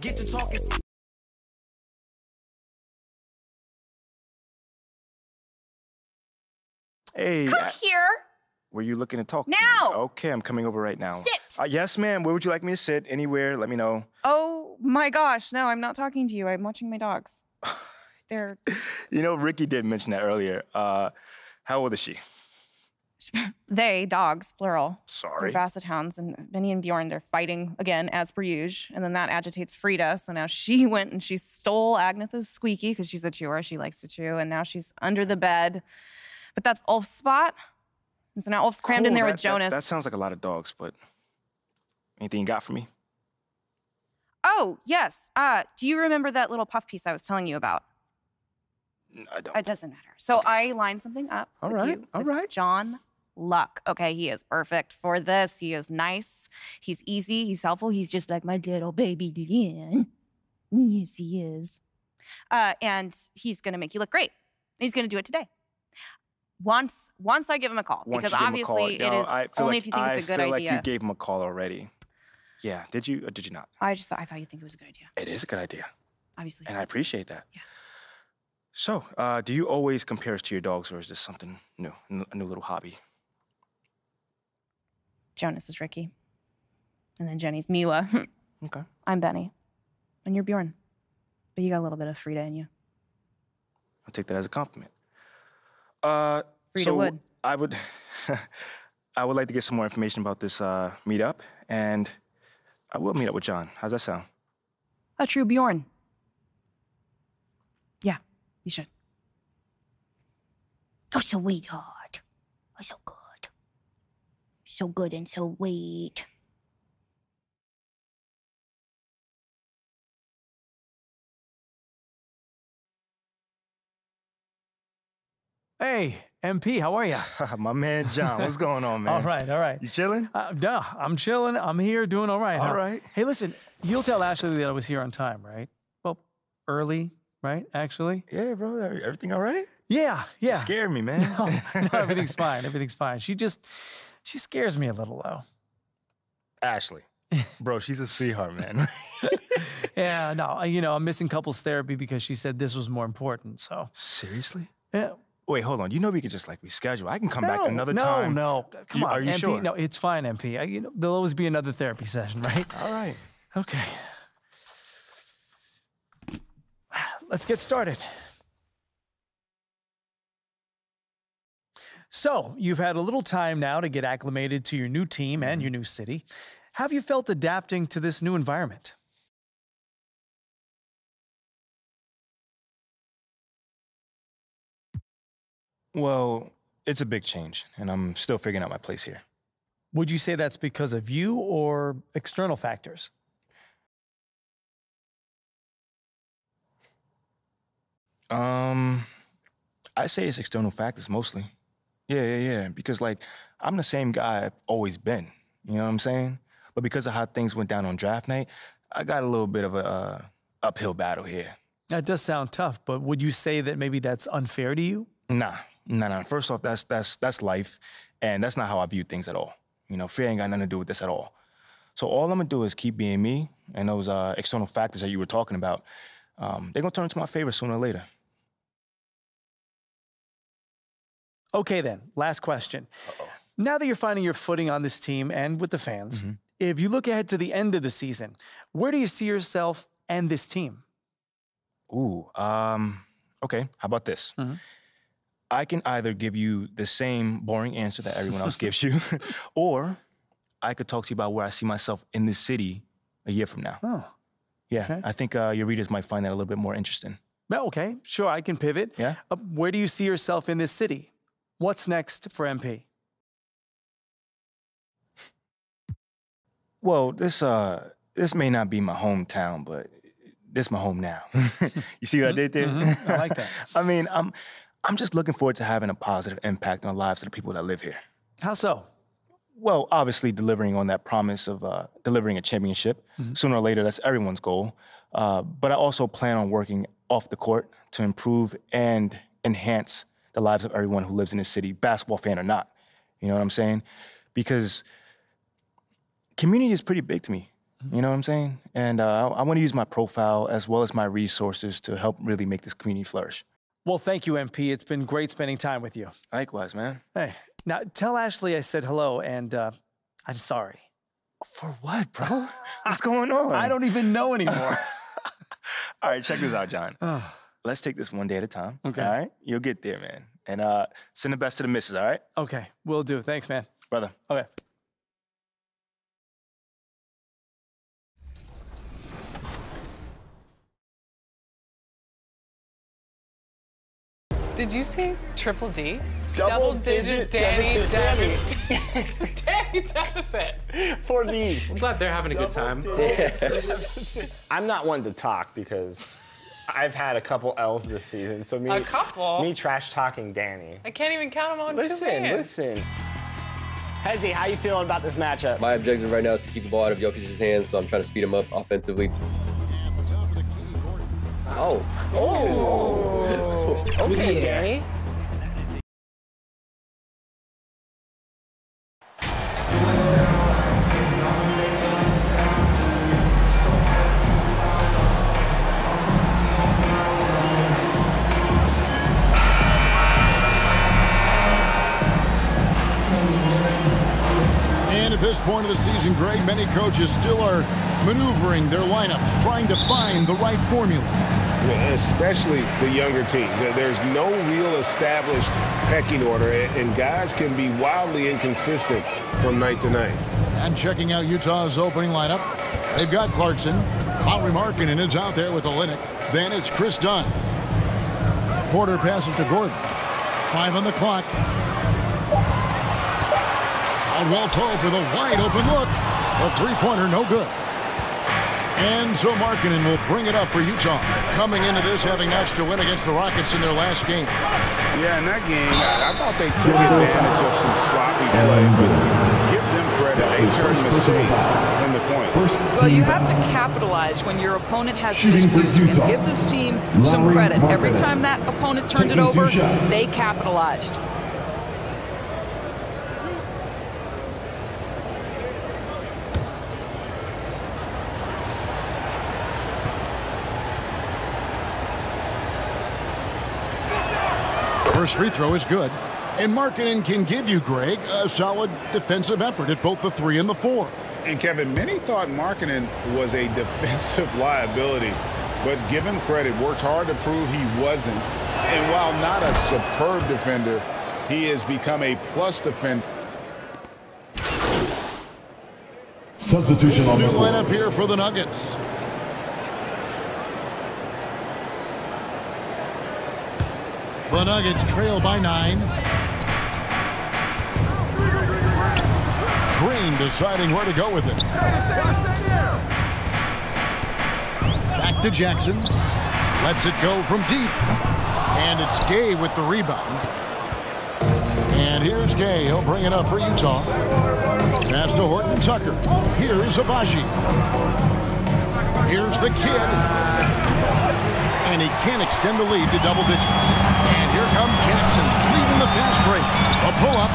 Get to talking. Hey. Come here. Were you looking to talk? Now. Okay, I'm coming over right now. Sit. Yes, ma'am. Where would you like me to sit? Anywhere. Let me know. Oh my gosh, no, I'm not talking to you. I'm watching my dogs. They're... You know, Ricky did mention that earlier. How old is she? They, dogs, plural. Sorry. They're Basset Hounds, and Benny and Bjorn, they're fighting again, as per usual. And then that agitates Frida, so now she went and she stole Agnetha's Squeaky, because she's a chewer, she likes to chew, and now she's under the bed. But that's Ulf's spot. And so now Ulf's crammed in there with Jonas. That sounds like a lot of dogs, but anything you got for me? Oh, yes. Do you remember that little puff piece I was telling you about? I don't. It doesn't matter. So okay. I lined something up all with right, you. all right. John Luck. Okay, he is perfect for this. He is nice. He's easy. He's helpful. He's just like my little baby Lynn. Yes, he is. And he's going to make you look great. He's going to do it today. Once I give him a call, because obviously it is only if you think it's a good idea. I feel like you gave him a call already. Yeah, did you or did you not? I thought you think it was a good idea. It is a good idea. Obviously. And I appreciate that. Yeah. So, do you always compare us to your dogs, or is this something new, a new little hobby? Jonas is Ricky. And then Jenny's Mila. Okay. I'm Benny. And you're Bjorn. But you got a little bit of Frida in you. I'll take that as a compliment. Frida would. I would like to get some more information about this meetup, and I will meet up with John. How's that sound? A true Bjorn. Yeah, you should. Oh, sweetheart. Oh, so good. So good and so sweet. Hey, MP, how are you? My man John, what's going on, man? All right. You chilling? No, I'm chilling. I'm here doing all right. All right. Hey, listen, you'll tell Ashley that I was here on time, right? Well, early, right, actually? Yeah, bro. Everything all right? Yeah. You scared me, man. No, everything's fine. Everything's fine. She scares me a little, though. Ashley. Bro, she's a sweetheart, man. Yeah, no, I'm missing couples therapy because she said this was more important, so. Seriously? Yeah. Wait, hold on. You know we could just reschedule. I can come back another time. No. Come on, Are you MP, sure? No, it's fine, MP. There'll always be another therapy session, right? All right. Okay. Let's get started. So, you've had a little time now to get acclimated to your new team and your new city. How have you felt adapting to this new environment? Well, it's a big change, and I'm still figuring out my place here. Would you say that's because of you or external factors? I say it's external factors mostly. Yeah. Because, I'm the same guy I've always been. You know what I'm saying? But because of how things went down on draft night, I got a little bit of a uphill battle here. That does sound tough, but would you say that maybe that's unfair to you? Nah. First off, that's life, and that's not how I view things at all. Fear ain't got nothing to do with this at all. So all I'm gonna do is keep being me, and those external factors that you were talking about, they're gonna turn into my favor sooner or later. Okay then, last question. Uh-oh. Now that you're finding your footing on this team and with the fans, if you look ahead to the end of the season, where do you see yourself and this team? Ooh, okay, how about this? I can either give you the same boring answer that everyone else gives you, or I could talk to you about where I see myself in this city a year from now. Oh. Yeah, Okay. I think your readers might find that a little bit more interesting. Well, okay, sure, I can pivot. Yeah? Where do you see yourself in this city? What's next for MP? Well, this may not be my hometown, but this is my home now. You see what I did there? I like that. I mean, I'm just looking forward to having a positive impact on the lives of the people that live here. How so? Well, obviously delivering on that promise of delivering a championship. Sooner or later, that's everyone's goal. But I also plan on working off the court to improve and enhance the lives of everyone who lives in this city, basketball fan or not. You know what I'm saying? Because community is pretty big to me. You know what I'm saying? And I want to use my profile as well as my resources to help really make this community flourish. Well, thank you, MP. It's been great spending time with you. Likewise, man. Hey, now tell Ashley I said hello, and I'm sorry. For what, bro? What's going on? I don't even know anymore. All right, check this out, John. Let's take this one day at a time. Okay. All right? You'll get there, man. And send the best to the missus, all right? Okay, will do. Thanks, man. Brother. Okay. Did you say triple D? Double-digit Danny deficit. Danny deficit. For these. I'm glad they're having a good time. I'm not one to talk because I've had a couple L's this season. So A couple? Me trash talking Danny. I can't even count them on two hands. Listen. Hezzy, how you feeling about this matchup? My objective right now is to keep the ball out of Jokic's hands, so I'm trying to speed him up offensively. Oh. Okay, Danny. And at this point of the season, Greg, many coaches still are maneuvering their lineups, trying to find the right formula. Especially the younger team. There's no real established pecking order, and guys can be wildly inconsistent from night to night. And checking out Utah's opening lineup, they've got Clarkson. Lauri Markkanen is out there with Olynyk. Then it's Chris Dunn. Porter passes to Gordon. 5 on the clock. Caldwell Pope with a wide open look. A three-pointer, no good. And so Markkanen will bring it up for Utah. Coming into this, having notched to win against the Rockets in their last game. Yeah, in that game, I thought they took advantage of some sloppy play, but give them credit. They turned mistakes into points. Well, you have to capitalize when your opponent has miscues and give this team some credit. Every time that opponent turned it over, they capitalized. First free throw is good. And Markkanen can give you, Greg, a solid defensive effort at both the 3 and the 4. And Kevin, many thought Markkanen was a defensive liability, but give him credit, worked hard to prove he wasn't. And while not a superb defender, he has become a plus defender. Substitution on the lineup here for the Nuggets. The Nuggets trail by 9. Green deciding where to go with it. Back to Jackson. Lets it go from deep. And it's Gay with the rebound. And here's Gay. He'll bring it up for Utah. Pass to Horton Tucker. Here's Abaji. Here's the kid. And he can't extend the lead to double digits. And here comes Jackson, leading the fast break. A pull-up.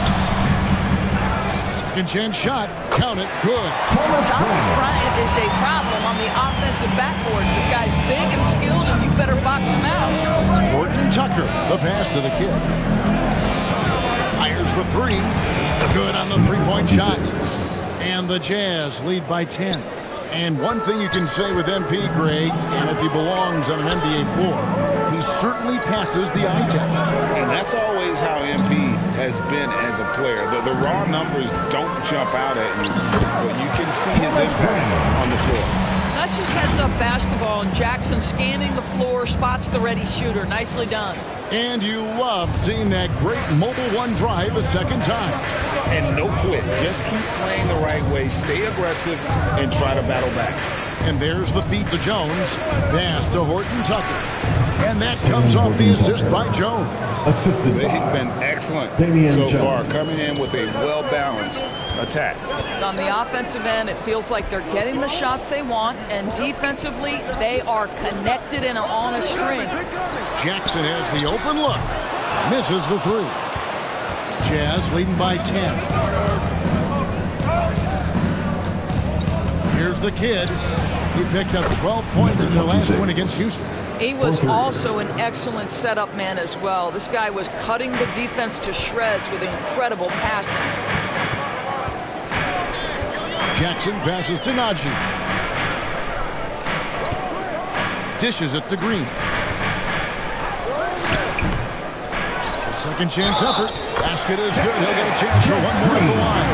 Second chance shot. Count it. Good. Thomas Bryant is a problem on the offensive backboard. This guy's big and skilled, and you better box him out. Horton Tucker, the pass to the kid. Fires the 3. Good on the three-point shot. And the Jazz lead by 10. And one thing you can say with MP, Greg, and if he belongs on an NBA floor, he certainly passes the eye test. And that's always how MP has been as a player. The raw numbers don't jump out at you, but you can see his impact on the floor. That's just heads-up basketball, and Jackson scanning the floor, spots the ready shooter. Nicely done. And you love seeing that great Mobile One drive a second time. And no quit. Just keep playing the right way, stay aggressive, and try to battle back. And there's the feed to Jones. Pass to Horton Tucker. And that comes off the assist by Jones. They've been excellent so far, coming in with a well-balanced attack. On the offensive end, it feels like they're getting the shots they want, and defensively, they are connected and on a string. Jackson has the open look. Misses the 3. Jazz leading by 10. Here's the kid. He picked up 12 points in their last win against Houston. He was also an excellent setup man as well. This guy was cutting the defense to shreds with incredible passing. Jackson passes to Najee. Dishes it to Green. A second chance effort. Basket is good. He'll get a chance for one more at the line.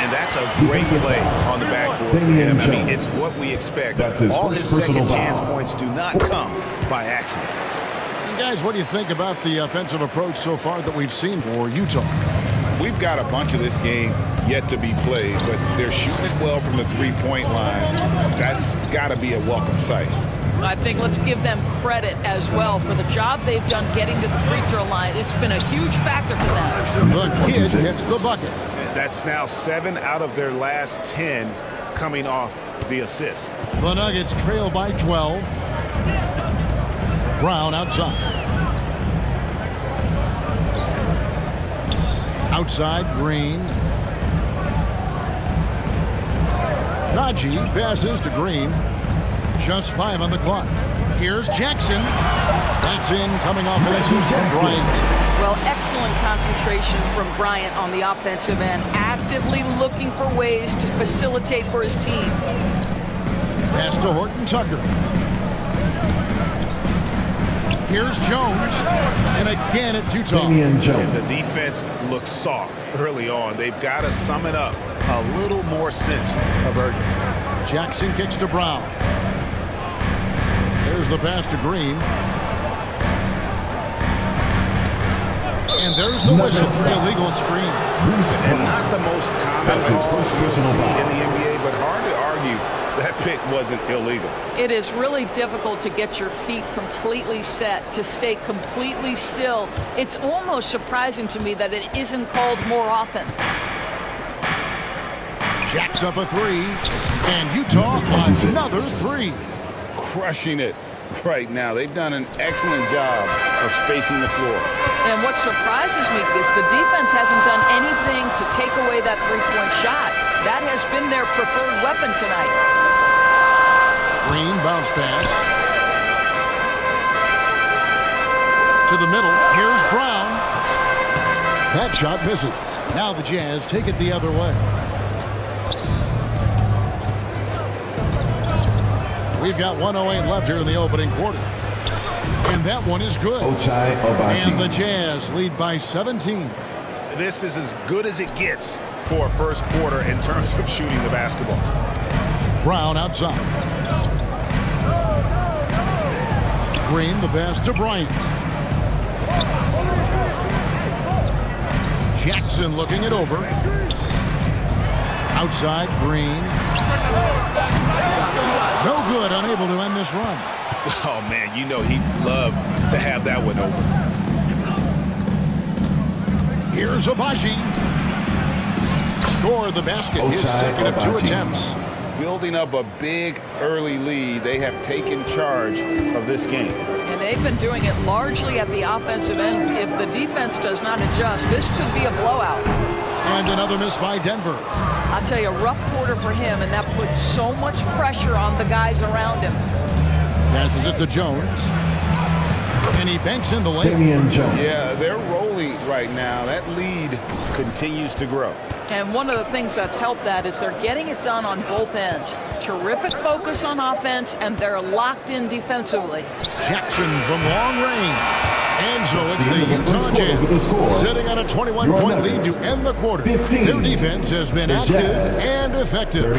And that's a great play on the backboard for him. I mean, it's what we expect. All his second chance points do not come by accident. And guys, what do you think about the offensive approach so far that we've seen for Utah? We've got a bunch of this game yet to be played, but they're shooting it well from the three-point line. That's got to be a welcome sight. I think let's give them credit as well for the job they've done getting to the free throw line. It's been a huge factor for them. The kid hits the bucket. That's now 7 out of their last 10 coming off the assist. The Nuggets trail by 12. Brown outside. Outside, Green. Najee passes to Green. Just 5 on the clock. Here's Jackson. That's in, coming off an assist from Bryant. Well, excellent concentration from Bryant on the offensive end, actively looking for ways to facilitate for his team. Pass to Horton Tucker. Here's Jones, and again it's Utah. And the defense looks soft early on. They've got to sum it up. A little more sense of urgency. Jackson kicks to Brown. There's the pass to Green. And there's the whistle. Illegal screen. And not the most common call you see in the NBA, but hard to argue that pick wasn't illegal. It is really difficult to get your feet completely set, to stay completely still. It's almost surprising to me that it isn't called more often. Jacks up a 3, and Utah on another 3. Crushing it right now. They've done an excellent job of spacing the floor. And what surprises me is the defense hasn't done anything to take away that three-point shot. That has been their preferred weapon tonight. Green bounce pass. To the middle. Here's Brown. That shot misses. Now the Jazz take it the other way. We've got 1:08 left here in the opening quarter. And that one is good. And the Jazz lead by 17. This is as good as it gets for a first quarter in terms of shooting the basketball. Brown outside. Green, the pass to Bryant. Jackson looking it over. Outside, Green. No good, unable to end this run. Oh, man, you know he'd love to have that one over. Here's Abaji. Score the basket, his second of 2 attempts. Building up a big early lead. They have taken charge of this game. And they've been doing it largely at the offensive end. If the defense does not adjust, this could be a blowout. And another miss by Denver. I'll tell you, a rough quarter for him, and that puts so much pressure on the guys around him. Passes it to Jones. And he banks in the layup. Yeah, they're rolling right now. That lead continues to grow. And one of the things that's helped that is they're getting it done on both ends. Terrific focus on offense, and they're locked in defensively. Jackson from long range. And so it's the Utah Jazz sitting on a 21-point lead to end the quarter. Their defense has been active and effective.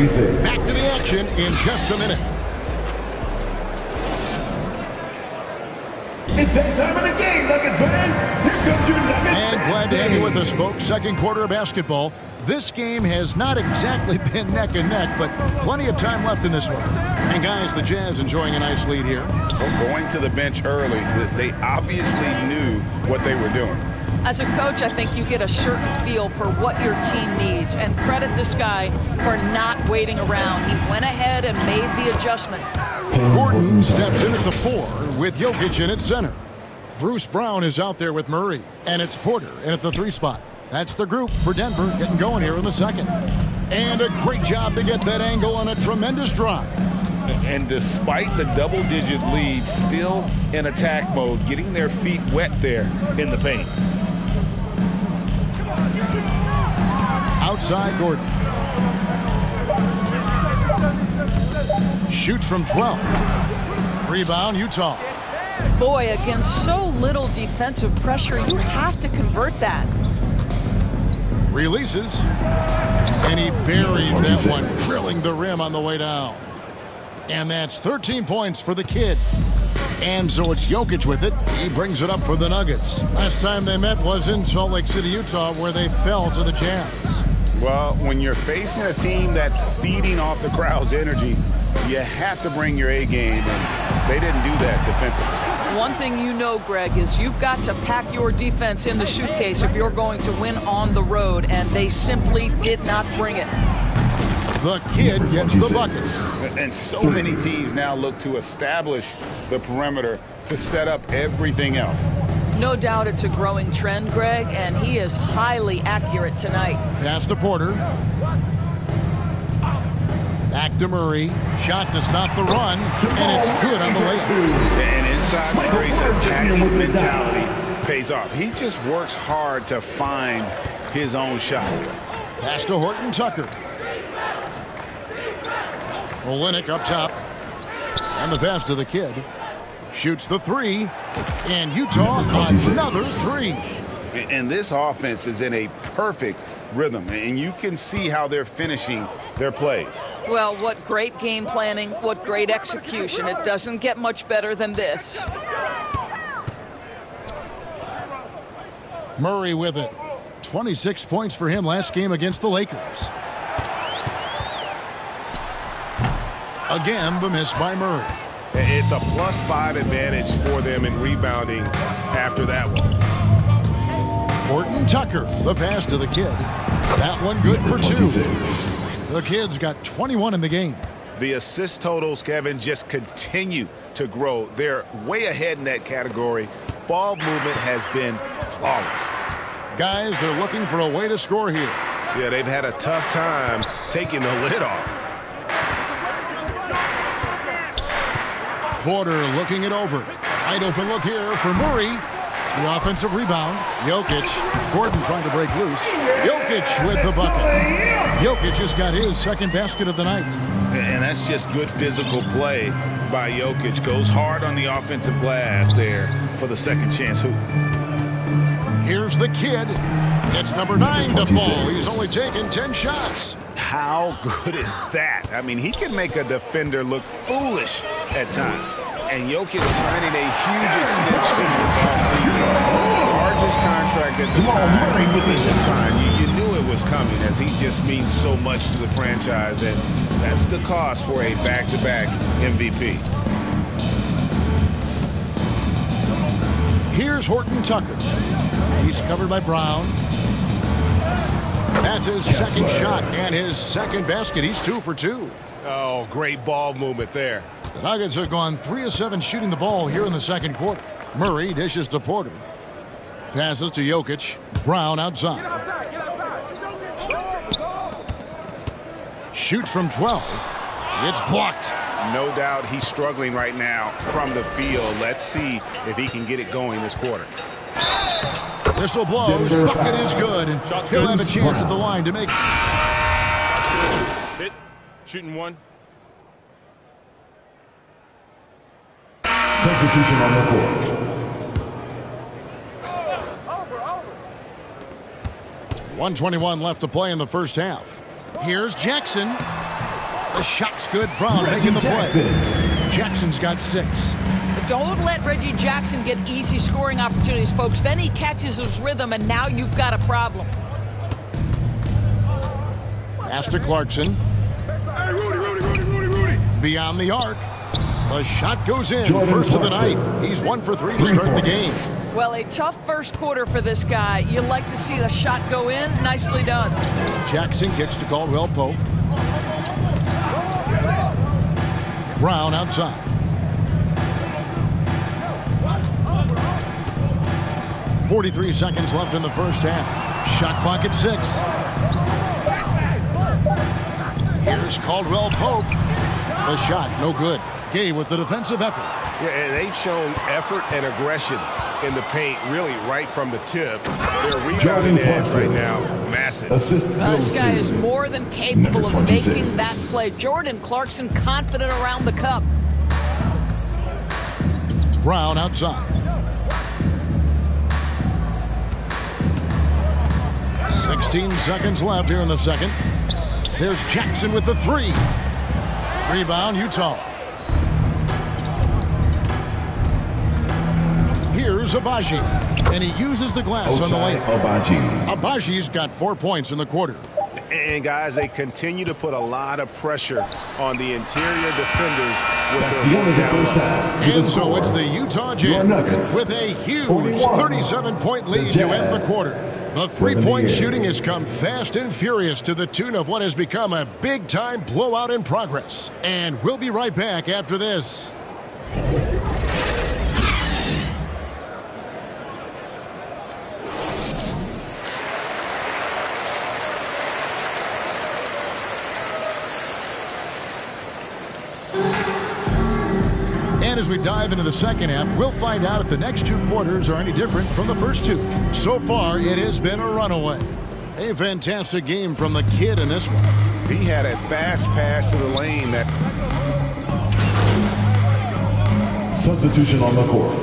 Back to the action in just a minute. It's that time of the game, Nuggets fans. Here comes your Nuggets. And glad to have you with us, folks. Second quarter of basketball. This game has not exactly been neck and neck, but plenty of time left in this one. And guys, the Jazz enjoying a nice lead here. Well, going to the bench early, they obviously knew what they were doing. As a coach, I think you get a certain feel for what your team needs, and credit this guy for not waiting around. He went ahead and made the adjustment. Gordon steps in at the 4 with Jokic in at center. Bruce Brown is out there with Murray, and it's Porter in at the 3 spot. That's the group for Denver getting going here in the second. And a great job to get that angle on a tremendous drive. And despite the double-digit lead, still in attack mode, getting their feet wet there in the paint. Outside Gordon. Shoots from 12. Rebound, Utah. Boy, against so little defensive pressure, you have to convert that. Releases. And he buries that one, drilling the rim on the way down. And that's 13 points for the kid. And so it's Jokic with it. He brings it up for the Nuggets. Last time they met was in Salt Lake City, Utah, where they fell to the Jazz. Well, when you're facing a team that's feeding off the crowd's energy, you have to bring your A game, and they didn't do that defensively. One thing you know, Greg, is you've got to pack your defense in the suitcase if you're going to win on the road, and they simply did not bring it. The kid gets the bucket. And so many teams now look to establish the perimeter to set up everything else. No doubt it's a growing trend, Greg, and he is highly accurate tonight. Pass to Porter. Back to Murray. Shot to stop the run, and it's good on the layup. And inside Murray's attacking mentality pays off. He just works hard to find his own shot. Pass to Horton Tucker. Olynyk up top. And the pass to the kid. Shoots the three. And Utah another three. And this offense is in a perfect rhythm. And you can see how they're finishing their plays. Well, what great game planning, what great execution. It doesn't get much better than this. Murray with it. 26 points for him last game against the Lakers. Again, the miss by Murray. It's a +5 advantage for them in rebounding after that one. Horton Tucker, the pass to the kid. That one good for 2. The kid's got 21 in the game. The assist totals, Kevin, just continue to grow. They're way ahead in that category. Ball movement has been flawless. Guys, they're looking for a way to score here. Yeah, they've had a tough time taking the lid off. Porter looking it over. Wide open look here for Murray. The offensive rebound. Jokic. Gordon trying to break loose. Jokic with the bucket. Jokic just got his second basket of the night. And that's just good physical play by Jokic. Goes hard on the offensive glass there for the second chance hoop. Here's the kid. It's number 9 to fall. He's only taken 10 shots. How good is that? I mean, he can make a defender look foolish at times. And Jokic signing a huge extension this offseason. Largest contract at the time he was signed. You knew it was coming, as he just means so much to the franchise. And that's the cost for a back-to-back MVP. Here's Horton Tucker. He's covered by Brown. That's his second shot and his second basket. He's 2 for 2. Oh, great ball movement there. The Nuggets have gone 3 of 7 shooting the ball here in the second quarter. Murray dishes to Porter. Passes to Jokic. Brown outside. Shoots from 12. It's blocked. No doubt he's struggling right now from the field. Let's see if he can get it going this quarter. Whistle blows. Bucket is good. And he'll have a chance at the line to make. Hit. Shooting 1. Substitution on the court. 1:21 left to play in the first half. Here's Jackson. The shot's good. Brown making the play. Jackson's got 6. Don't let Reggie Jackson get easy scoring opportunities, folks. Then he catches his rhythm, and now you've got a problem. Pass to Clarkson. Hey, Rudy. Beyond the arc. The shot goes in. First of the night. He's 1 for 3 to start the game. Well, a tough first quarter for this guy. You like to see the shot go in. Nicely done. Jackson kicks to Caldwell Pope. Brown outside. .43 seconds left in the first half. Shot clock at 6. Here's Caldwell Pope. The shot, no good. Gay with the defensive effort. Yeah, and they've shown effort and aggression in the paint, really right from the tip. Their rebounding edge right now, massive. This guy is more than capable of making that play. Jordan Clarkson confident around the cup. Brown outside. 16 seconds left here in the second. There's Jackson with the three. Rebound, Utah. Here's Agbaji, and he uses the glass on the way. Abaji's got 4 points in the quarter. And guys, they continue to put a lot of pressure on the interior defenders with their work down low. And so it's the Utah Jazz with a huge 37-point lead to end the quarter. The three-point shooting has come fast and furious to the tune of what has become a big-time blowout in progress. And we'll be right back after this. And as we dive into the second half, we'll find out if the next two quarters are any different from the first two. So far, it has been a runaway. A fantastic game from the kid in this one. He had a fast pass to the lane that... Substitution on the court.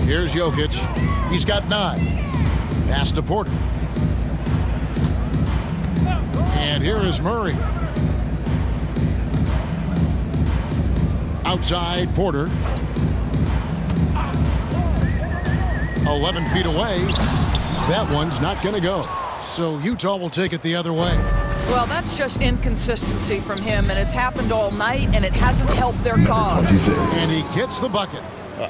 Here's Jokic. He's got 9. Pass to Porter. And here is Murray. Outside Porter. 11 feet away. That one's not going to go. So Utah will take it the other way. Well, that's just inconsistency from him, and it's happened all night, and it hasn't helped their cause. And he gets the bucket.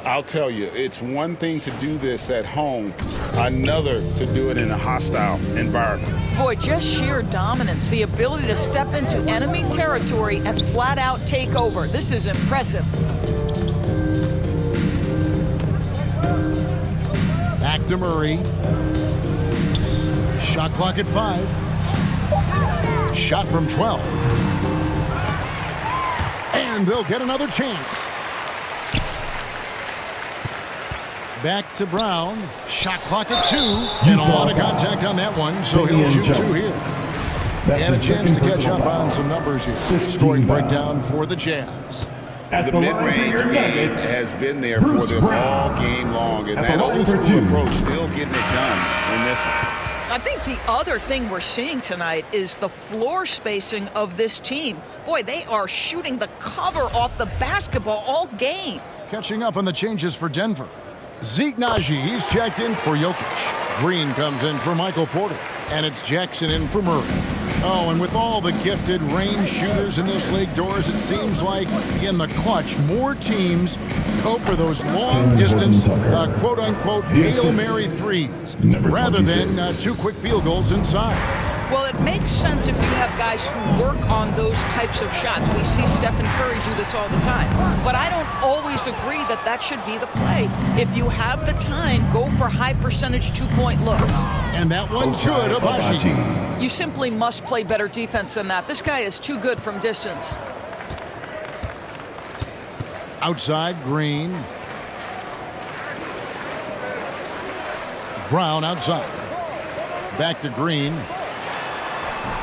I'll tell you, it's one thing to do this at home, another to do it in a hostile environment. Boy, just sheer dominance, the ability to step into enemy territory and flat out take over. This is impressive. Back to Murray. Shot clock at 5. Shot from 12. And they'll get another chance. Back to Brown. Shot clock at 2. And a lot of contact on that one, so he'll shoot 2 here. And a chance to catch up on some numbers here. Scoring breakdown for the Jazz. The mid-range game has been there for them all game long, and that old-school approach still getting it done in this one. I think the other thing we're seeing tonight is the floor spacing of this team. Boy, they are shooting the cover off the basketball all game. Catching up on the changes for Denver. Zeke Naji, he's checked in for Jokic. Green comes in for Michael Porter. And it's Jackson in for Murray. Oh, and with all the gifted range shooters in this league, Doris, it seems like in the clutch, more teams go for those long-distance, quote-unquote, Hail Mary threes, rather than 2 quick field goals inside. Well, it makes sense if you have guys who work on those types of shots. We see Stephen Curry do this all the time. But I don't always agree that that should be the play. If you have the time, go for high-percentage 2-point looks. And that one's good, Agbaji. You simply must play better defense than that. This guy is too good from distance. Outside, Green. Brown outside. Back to Green.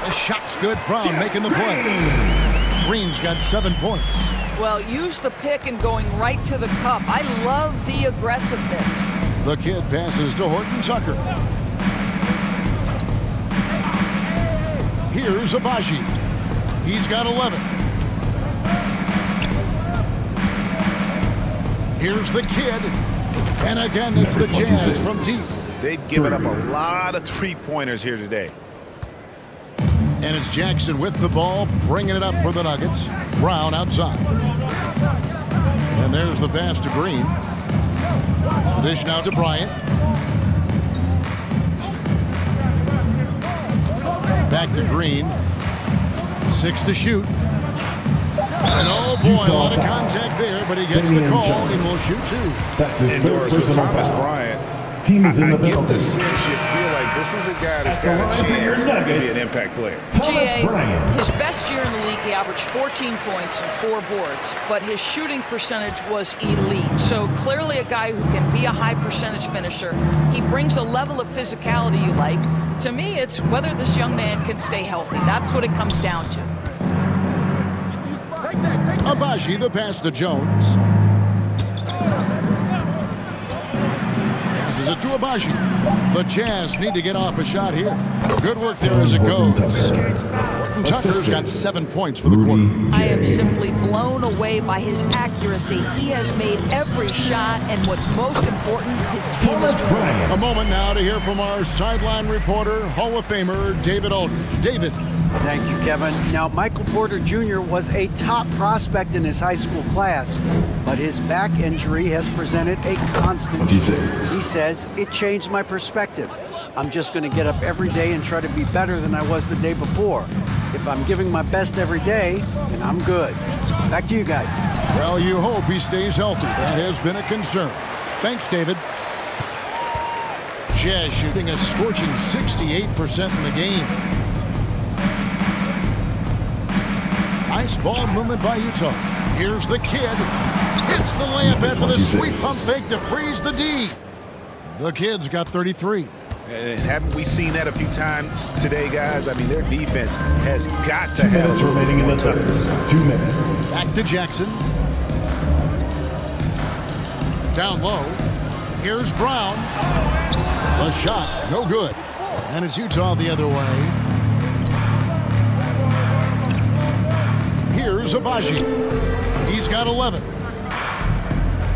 The shot's good. Brown making the play. Green's got 7 points. Well, use the pick and going right to the cup. I love the aggressiveness. The kid passes to Horton Tucker. Here's Agbaji. He's got 11. Here's the kid. And again, it's the Jazz from deep. They've given up a lot of three-pointers here today. And it's Jackson with the ball, bringing it up for the Nuggets. Brown outside. And there's the pass to Green. The dish now to Bryant. Back to Green. 6 to shoot. And oh boy, a lot of contact there, but he gets the call and will shoot 2. That's his third personal foul. Thomas Bryant team is in the penalty. I get the sense you feel like this is a guy that's got a chance to be an impact player. GA, his best year in the league, he averaged 14 points and 4 boards, but his shooting percentage was elite. So clearly a guy who can be a high percentage finisher. He brings a level of physicality you like. To me, it's whether this young man can stay healthy. That's what it comes down to. Agbaji, the pass to Jones. Passes it to Agbaji. The Jazz need to get off a shot here. Good work there as it goes. Horton Tucker's got 7 points for the quarter. I am simply blown away by his accuracy. He has made every shot, and what's most important, his team is winning. A moment now to hear from our sideline reporter, Hall of Famer David Aldridge. David. Thank you, Kevin. Now, Michael Porter Jr. was a top prospect in his high school class, but his back injury has presented a constant challenge. He says, it changed my perspective. I'm just going to get up every day and try to be better than I was the day before. If I'm giving my best every day, then I'm good. Back to you guys. Well, you hope he stays healthy. That has been a concern. Thanks, David. Jazz shooting a scorching 68% in the game. Nice ball movement by Utah. Here's the kid. Hits the layup after the sweet pump fake to freeze the D. The kid's got 33. And haven't we seen that a few times today, guys? I mean, their defense has got to 2 have minutes remaining in the third. 2 minutes. Back to Jackson. Down low. Here's Brown. The shot, no good. And it's Utah the other way. Here's Agbaji. He's got 11.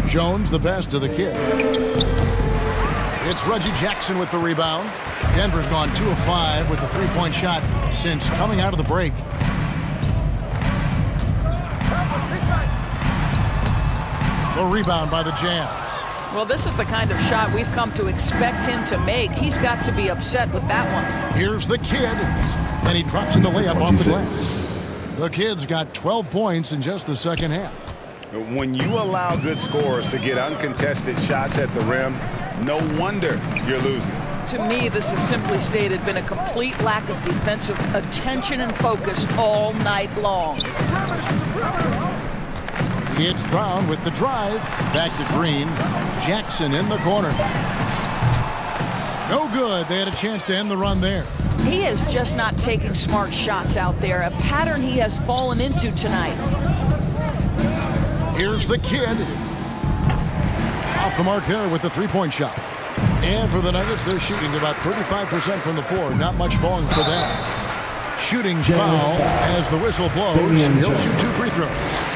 Jones, the pass to the kid. It's Reggie Jackson with the rebound. Denver's gone 2 of 5 with the three-point shot since coming out of the break. The rebound by the Jazz. Well, this is the kind of shot we've come to expect him to make. He's got to be upset with that one. Here's the kid, and he drops in the layup off the glass. The kid's got 12 points in just the second half. When you allow good scorers to get uncontested shots at the rim, no wonder you're losing. To me, this has simply stated been a complete lack of defensive attention and focus all night long. It's Brown with the drive. Back to Green. Jackson in the corner. No good. They had a chance to end the run there. He is just not taking smart shots out there, a pattern he has fallen into tonight. Here's the kid. Off the mark there with the three-point shot. And for the Nuggets, they're shooting about 35% from the floor. Not much falling for them. Shooting foul as the whistle blows. He'll shoot 2 free throws.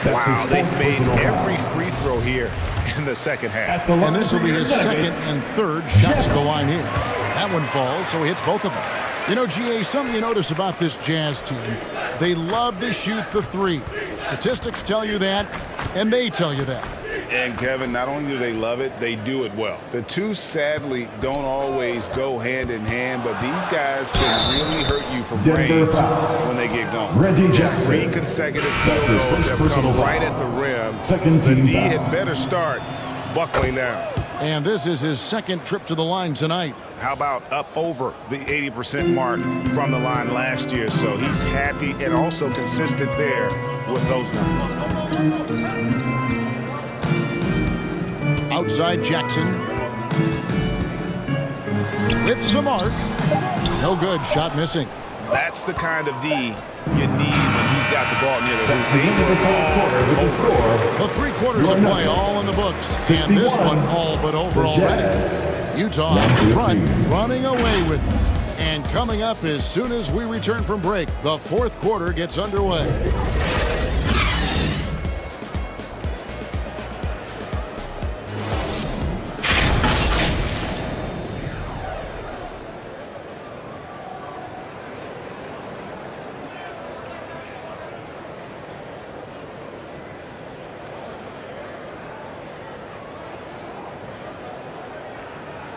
Wow, they've made every free throw here in the second half. And this will be his second and third shots at the line here. That one falls, so he hits both of them. You know, GA, something you notice about this Jazz team, they love to shoot the three. Statistics tell you that, and they tell you that. And, Kevin, not only do they love it, they do it well. The two, sadly, don't always go hand in hand, but these guys can really hurt you from range when they get going. Reggie Jackson. 3 consecutive field goals have come right at the rim. The D had better start buckling down. And this is his second trip to the line tonight. How about up over the 80% mark from the line last year? So he's happy and also consistent there with those numbers. Outside Jackson. With some arc. No good. Shot missing. That's the kind of D you need when he's got the ball near the hoop. The 3 quarters of play all in the books. And this one all but over already. Utah out front, running away with it. And coming up as soon as we return from break, the 4th quarter gets underway.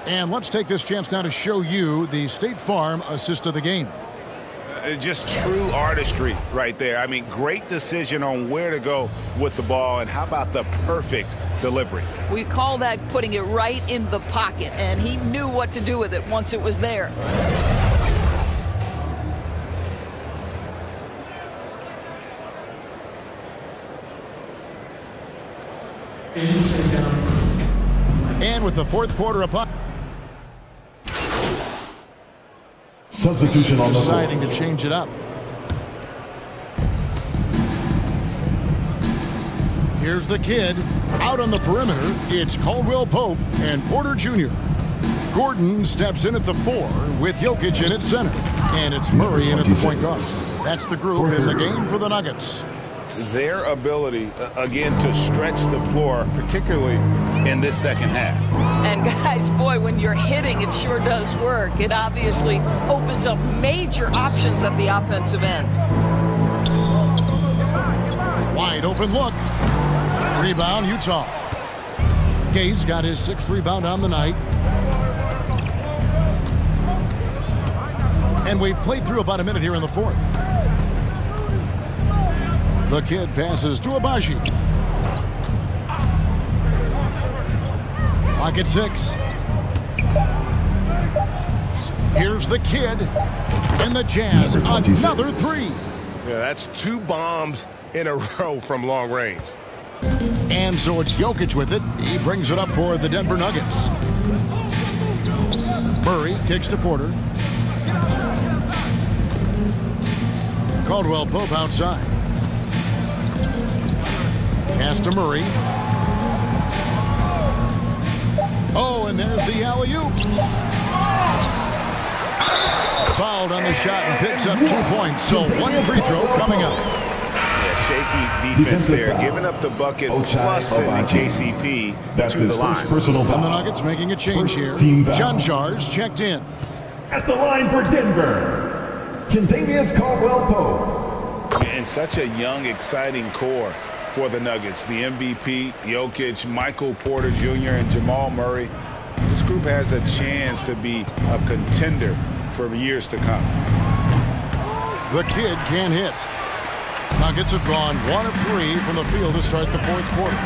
And let's take this chance now to show you the State Farm assist of the game. Just true artistry right there. I mean, great decision on where to go with the ball, and how about the perfect delivery? We call that putting it right in the pocket, and he knew what to do with it once it was there. And with the fourth quarter upon, substitution on the floor. Deciding to change it up. Here's the kid. Out on the perimeter, it's Caldwell Pope and Porter Jr. Gordon steps in at the 4 with Jokic in at center. And it's Murray in at the point guard. That's the group in the game for the Nuggets. Their ability, again, to stretch the floor, particularly in this second half. And guys, boy, when you're hitting, it sure does work. It obviously opens up major options at the offensive end. Wide open look. Rebound, Utah. Gay's got his 6th rebound on the night. And we've played through about a minute here in the fourth. The kid passes to Abaji. Clock at 6. Here's the kid. And the Jazz, another 3. Yeah, that's 2 bombs in a row from long range. And so it's Jokic with it. He brings it up for the Denver Nuggets. Murray kicks to Porter. Caldwell Pope outside. Pass to Murray. Oh, and there's the alley-oop. Fouled on the shot and picks up 2 points. So 1 free throw coming up. Yeah, shaky defense there, giving up the bucket plus sending KCP to the line. And the Nuggets making a change here. John Jars checked in. At the line for Denver, Kentavious Caldwell-Pope. And such a young, exciting core for the Nuggets. The MVP, Jokic, Michael Porter Jr., and Jamal Murray. This group has a chance to be a contender for years to come. The kid can't hit. Nuggets have gone 1 of 3 from the field to start the fourth quarter.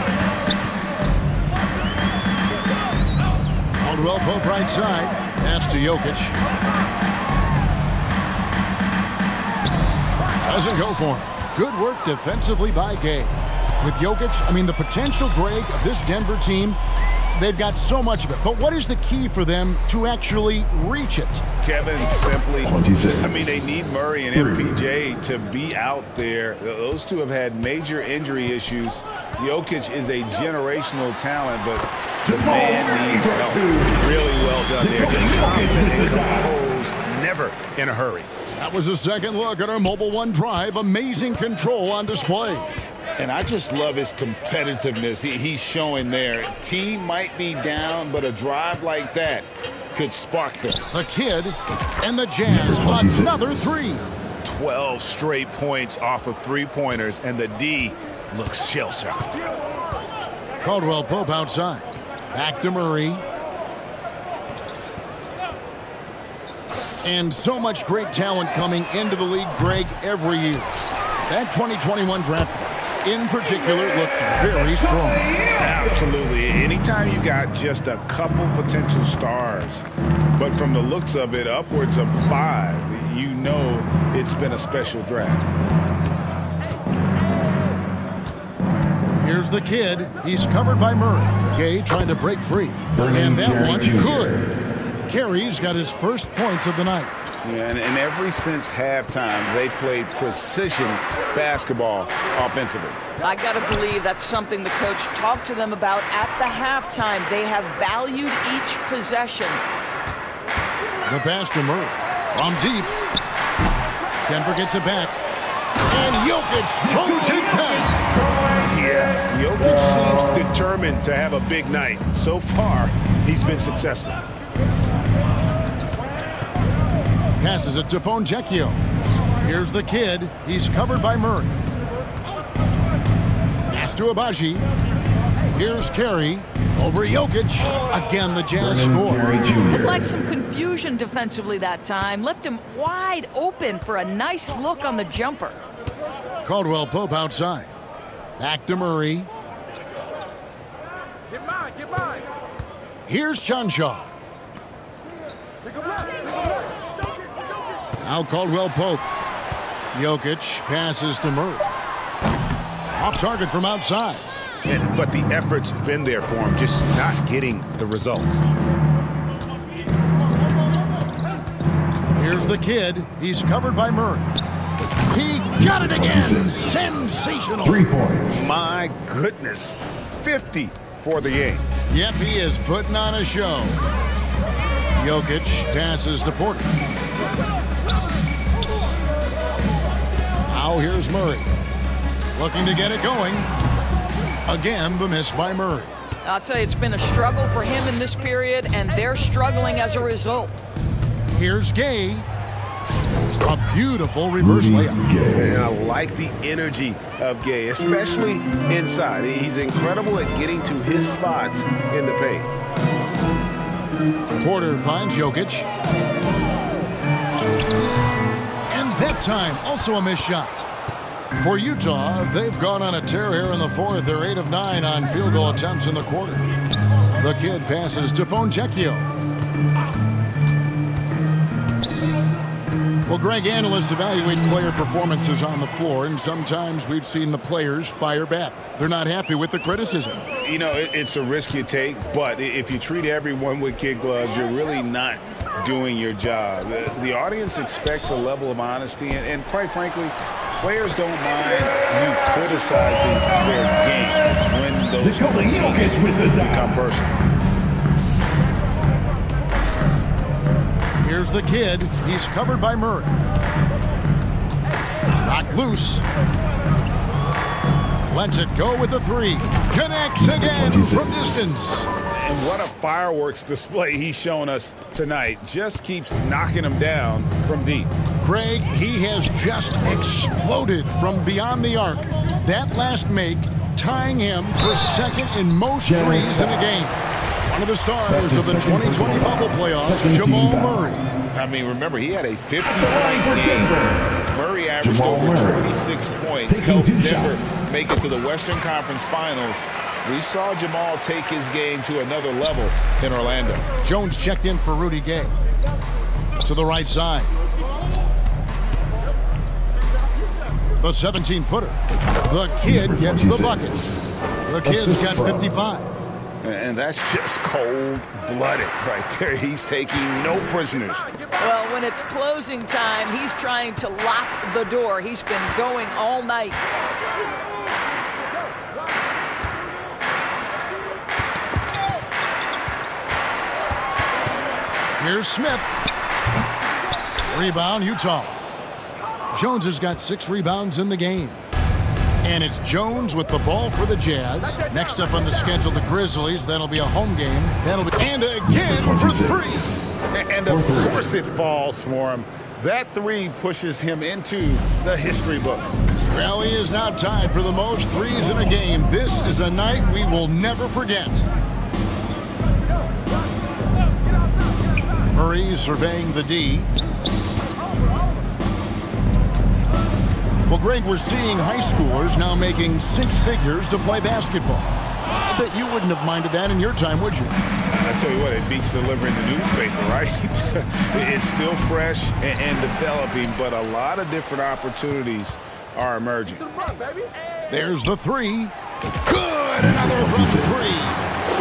Caldwell Pope right side. Pass to Jokic. Doesn't go for him. Good work defensively by Gay. With Jokic, I mean, the potential, Greg, of this Denver team, they've got so much of it. But what is the key for them to actually reach it? Kevin, simply, I mean, they need Murray and MPJ to be out there. Those two have had major injury issues. Jokic is a generational talent, but the man needs help. Really well done there. Just confident and composed, never in a hurry. That was a second look at our Mobile One drive. Amazing control on display. And I just love his competitiveness he's showing there. Team might be down, but a drive like that could spark them. The kid and the Jazz, another 3. 12 straight points off of 3-pointers, and the D looks shell-shocked. Caldwell Pope outside. Back to Murray. And so much great talent coming into the league, Greg, every year. That 2021 draft class, in particular, looks very strong. Absolutely. Anytime you got just a couple potential stars, but from the looks of it, upwards of 5, you know it's been a special draft. Here's the kid. He's covered by Murray. Gay trying to break free. And that one, good. Carey's got his first points of the night. Yeah, and ever since halftime, they played precision basketball offensively. I got to believe that's something the coach talked to them about at the halftime. They have valued each possession. The pass to Murray from deep. Denver gets it back. And Jokic throws it down. Yeah, Jokic seems determined to have a big night. So far, he's been successful. Passes it to Fontecchio. Here's the kid. He's covered by Murray. Pass to Abaji. Here's Carey over Jokic. Again, the Jazz score. Looked like some confusion defensively that time. Left him wide open for a nice look on the jumper. Caldwell Pope outside. Back to Murray. Here's Chanshaw. Now Caldwell Pope. Jokic passes to Murray. Off target from outside. But the effort's been there for him, just not getting the results. Here's the kid. He's covered by Murray. He got it again. Sensational. 3 points. My goodness. 50 for the game. Yep, he is putting on a show. Jokic passes to Porter. Now here's Murray. Looking to get it going. Again, the miss by Murray. I'll tell you, it's been a struggle for him in this period, and they're struggling as a result. Here's Gay. A beautiful reverse layup. And I like the energy of Gay, especially inside. He's incredible at getting to his spots in the paint. Porter finds Jokic. And that time, also a missed shot. For Utah, they've gone on a tear here in the fourth. They're 8 of 9 on field goal attempts in the quarter. The kid passes to Fontecchio. Well, Greg, analysts evaluate player performances on the floor, and sometimes we've seen the players fire back. They're not happy with the criticism. You know, it's a risk you take, but if you treat everyone with kid gloves, you're really not doing your job. The audience expects a level of honesty, and quite frankly, players don't mind you criticizing their game. It's when those critiques become personal. Here's the kid. He's covered by Murray. Knocked loose. Lets it go with a 3. Connects again from distance. And what a fireworks display he's shown us tonight. Just keeps knocking them down from deep. Craig, he has just exploded from beyond the arc. That last make tying him for second in most threes in the game. One of the stars of the 2020 bubble playoffs, Jamal Murray. I mean, remember, he had a 50-point game. Murray averaged over 26 points, helped Denver make it to the Western Conference Finals. We saw Jamal take his game to another level in Orlando. Jones checked in for Rudy Gay. To the right side. The 17-footer. The kid gets the bucket. The kid's got 55. And that's just cold-blooded right there. He's taking no prisoners. Well, when it's closing time, he's trying to lock the door. He's been going all night. Here's Smith. Rebound, Utah. Jones has got 6 rebounds in the game. And it's Jones with the ball for the Jazz. Next up on the schedule, the Grizzlies. That'll be a home game. That'll be and again for 3. And of course it falls for him. That 3 pushes him into the history books. Well, he is now tied for the most threes in a game. This is a night we will never forget. Murray surveying the D. Well, Greg, we're seeing high schoolers now making 6 figures to play basketball. I bet you wouldn't have minded that in your time, would you? I tell you what, it beats delivering the newspaper, right? It's still fresh and developing, but a lot of different opportunities are emerging. There's the 3. Good! Another from 3.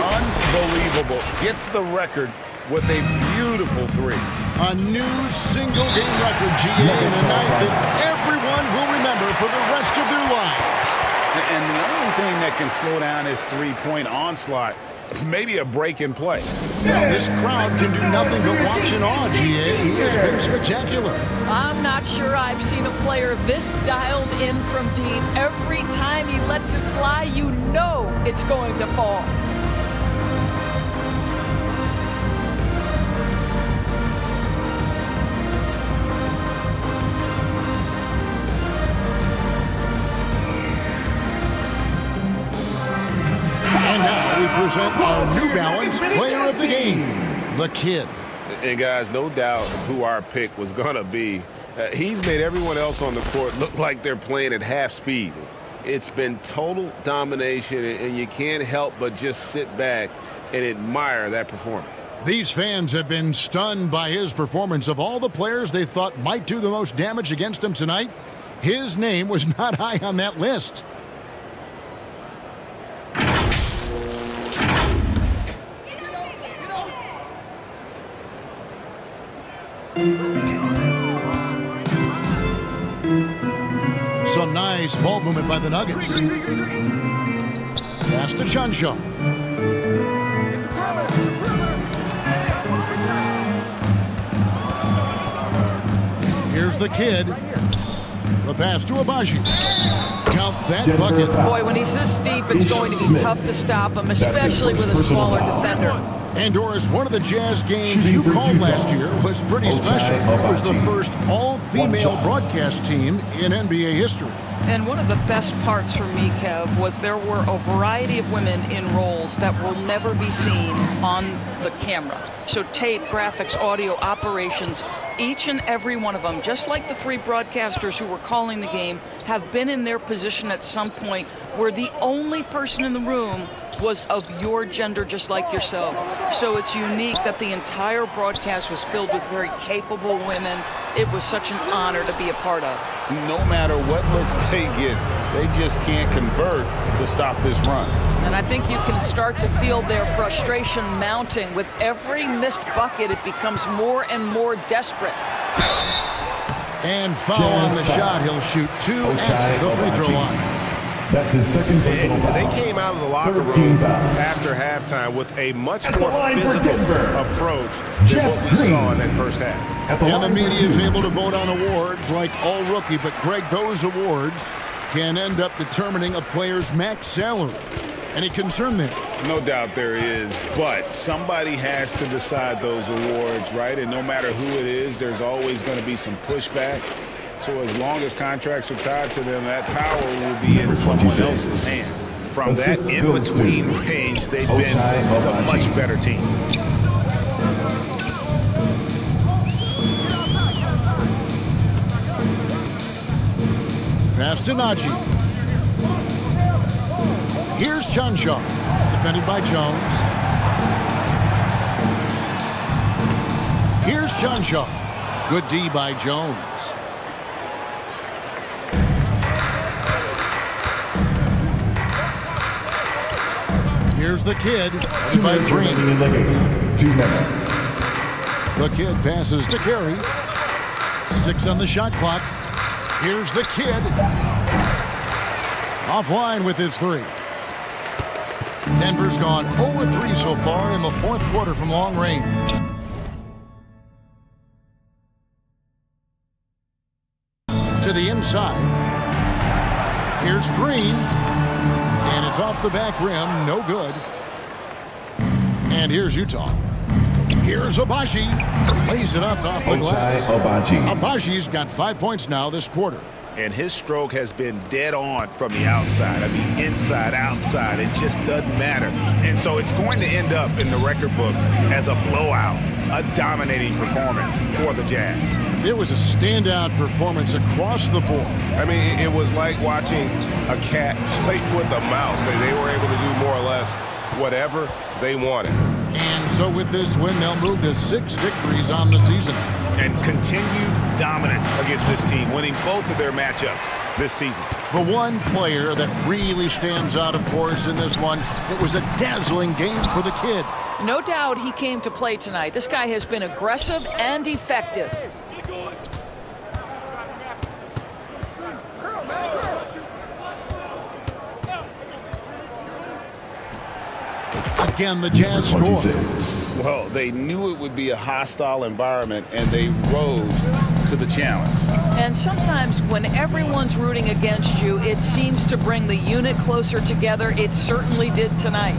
Unbelievable. Gets the record with a beautiful 3. A new single-game record, GA, in a night that everyone will remember for the rest of their lives. And the only thing that can slow down his three-point onslaught, maybe a break in play. Well, this crowd can do nothing but watch in awe, GA. He has been spectacular. I'm not sure I've seen a player this dialed in from deep. Every time he lets it fly, you know it's going to fall. And present our New Balance Player of the Game, the Kid. And guys, no doubt who our pick was going to be. He's made everyone else on the court look like they're playing at half speed. It's been total domination, and you can't help but just sit back and admire that performance. These fans have been stunned by his performance. Of all the players they thought might do the most damage against him tonight, his name was not high on that list. Some nice ball movement by the Nuggets. Pass to Chanshaw. Here's the Kid. The pass to Agbaji. Count that bucket. Boy, when he's this deep, it's going to be tough to stop him, especially with a smaller defender. And Doris, one of the Jazz games you called last year was pretty special. It was the first all-female broadcast team in NBA history. And one of the best parts for me, Kev, was there were a variety of women in roles that will never be seen on the camera. So tape, graphics, audio, operations, each and every one of them, just like the three broadcasters who were calling the game, have been in their position at some point where the only person in the room was of your gender, just like yourself. So it's unique that the entire broadcast was filled with very capable women. It was such an honor to be a part of. No matter what looks they get, they just can't convert to stop this run. And I think you can start to feel their frustration mounting. With every missed bucket, it becomes more and more desperate. And foul on the shot. He'll shoot two at the free throw line. That's his second personal foul. They came out of the locker room after halftime with a much more physical approach than what we saw in that first half. And the media is able to vote on awards like All Rookie, but Greg, those awards can end up determining a player's max salary. Any concern there? No doubt there is, but somebody has to decide those awards, right? And no matter who it is, there's always going to be some pushback. So as long as contracts are tied to them, that power will be in someone else's hands. From that in-between range, they've been a much better team. Pass to Naji. Here's Chanshaw, defended by Jones. Here's Chanshaw. Good D by Jones. Here's the Kid. 2 minutes remaining in the game. 2 minutes. The Kid passes to Carey. 6 on the shot clock. Here's the Kid. Offline with his 3. Denver's gone 0-3 so far in the fourth quarter from long range. To the inside. Here's Green. And it's off the back rim, no good. And here's Utah. Here's Agbaji. Lays it up off the glass. Agbaji's got 5 points now this quarter. And his stroke has been dead on from the outside. I mean, inside, outside, it just doesn't matter. And so it's going to end up in the record books as a blowout, a dominating performance for the Jazz. It was a standout performance across the board. I mean, it was like watching a cat play with a mouse. They were able to do more or less whatever they wanted. And so with this win, they'll move to 6 victories on the season. And continued dominance against this team, winning both of their matchups this season. The one player that really stands out, of course, in this one, it was a dazzling game for the Kid. No doubt he came to play tonight. This guy has been aggressive and effective. Again, the Jazz score. Well, they knew it would be a hostile environment, and they rose to the challenge. And sometimes when everyone's rooting against you, it seems to bring the unit closer together. It certainly did tonight.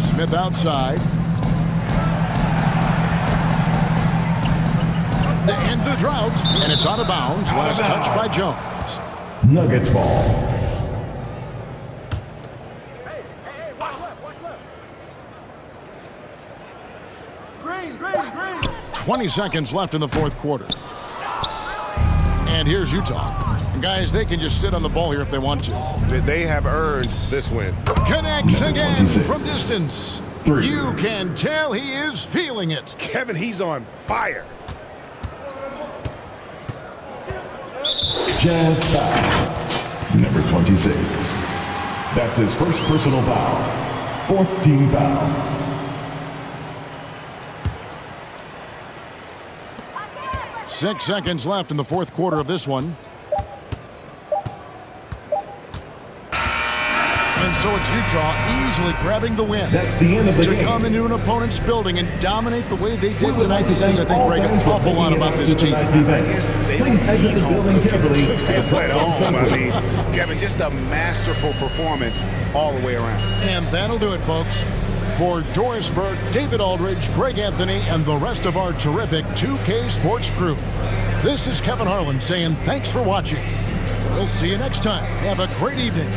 Smith outside. To end the drought, and it's out of bounds. Last touch by Jones. Nuggets ball. 20 seconds left in the fourth quarter. And here's Utah. And guys, they can just sit on the ball here if they want to. They have earned this win. Connects again from distance. You can tell he is feeling it. Kevin, he's on fire. Jazz foul. Number 26. That's his first personal foul. Fourth team foul. Six seconds left in the fourth quarter of this one. And so it's Utah easily grabbing the win. That's the end of the game. To come into an opponent's building and dominate the way they did tonight says, I think, Greg, an awful lot about this team. I guess they Please exit the building carefully. feel at home. I mean, Kevin, just a masterful performance all the way around. And that'll do it, folks. For Doris Burke, David Aldridge, Greg Anthony, and the rest of our terrific 2K Sports crew, this is Kevin Harlan saying thanks for watching. We'll see you next time. Have a great evening.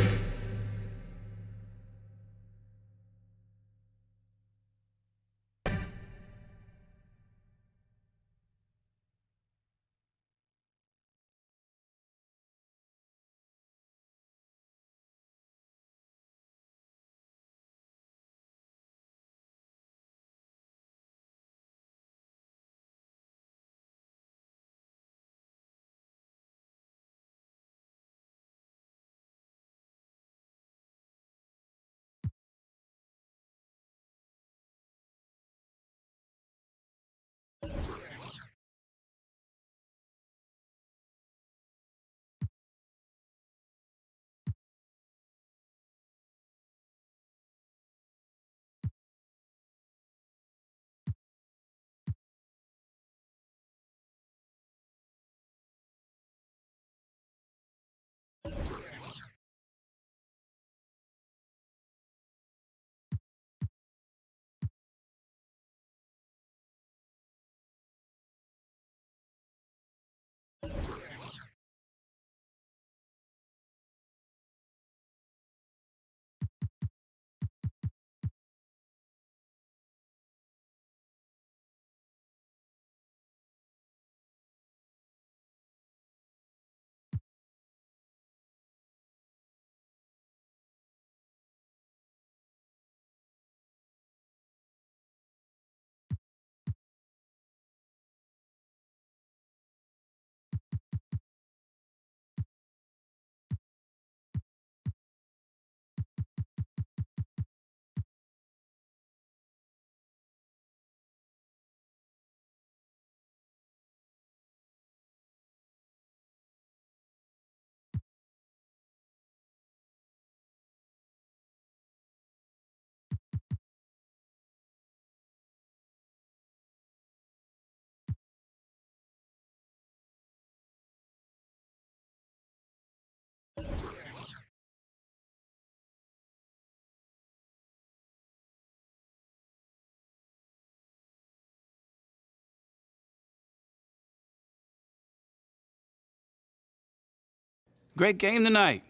Great game tonight.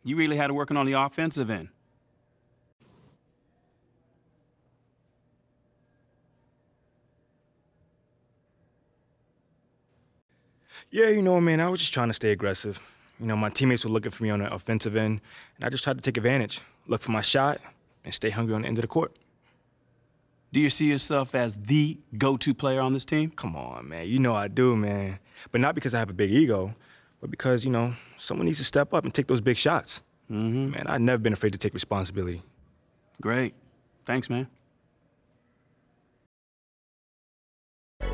You really had it working on the offensive end. Yeah, you know, man, I was just trying to stay aggressive. You know, my teammates were looking for me on the offensive end, and I just tried to take advantage, look for my shot, and stay hungry on the end of the court. Do you see yourself as the go-to player on this team? Come on, man. You know I do, man. But not because I have a big ego, but because, you know, someone needs to step up and take those big shots. Man, I've never been afraid to take responsibility. Great. Thanks, man. Big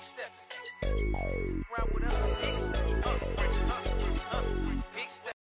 steps. Round with us.